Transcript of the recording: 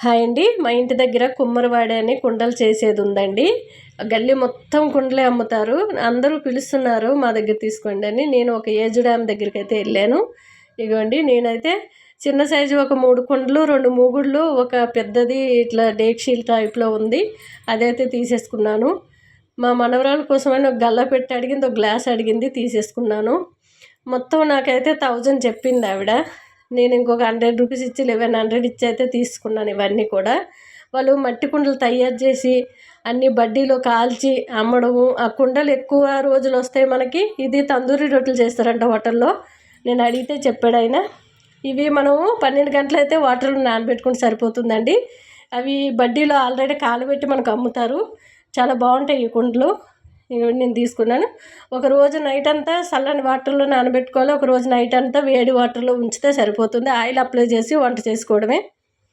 Hi అండి. మా ఇంటి దగ్గర కుమ్మరివాడ అని కుండలు చేసేది ఉందండి. గల్లీ మొత్తం కుండలే అమ్ముతారు. అందరూ పిలుస్తున్నారు మా దగ్గర తీసుకోండి అని. నేను ఒక ఏజ్డ్ ఆమె దగ్గరికి అయితే వెళ్ళాను. ఇదిగోండి, నేనైతే చిన్న సైజు ఒక 3 కుండలు, 2 మూగుళ్ళు, ఒక పెద్దది ఇట్లా డేక్షీల్ టైప్లో ఉంది, అదైతే తీసేసుకున్నాను. మా మనవరాల కోసమని ఒక గల్ల పెట్టి అడిగింది, ఒక గ్లాస్ అడిగింది, తీసేసుకున్నాను. మొత్తం నాకైతే 1000 చెప్పింది ఆవిడ. నేను ఇంకొక 100 రూపీస్ ఇచ్చి 1100 ఇచ్చి అయితే తీసుకున్నాను. ఇవన్నీ కూడా వాళ్ళు మట్టి కుండలు తయారు చేసి అన్ని బడ్డీలో కాల్చి అమ్మడము. ఆ కుండలు ఎక్కువ రోజులు వస్తాయి మనకి. ఇది తందూరి రొట్టెలు చేస్తారంట హోటల్లో. నేను అడిగితే చెప్పాడు ఆయన. ఇవి మనము 12 గంటలు అయితే వాటర్లో నానబెట్టుకుంటే సరిపోతుందండి. అవి బడ్డీలో ఆల్రెడీ కాలబెట్టి మనకు అమ్ముతారు. చాలా బాగుంటాయి ఈ కుండలు. ఇవన్నీ నేను తీసుకున్నాను. ఒకరోజు నైట్ అంతా చల్లని వాటర్లో నానబెట్టుకోవాలి, ఒకరోజు నైట్ అంతా వేడి వాటర్లో ఉంచితే సరిపోతుంది. ఆయిల్ అప్లై చేసి వంట చేసుకోవడమే.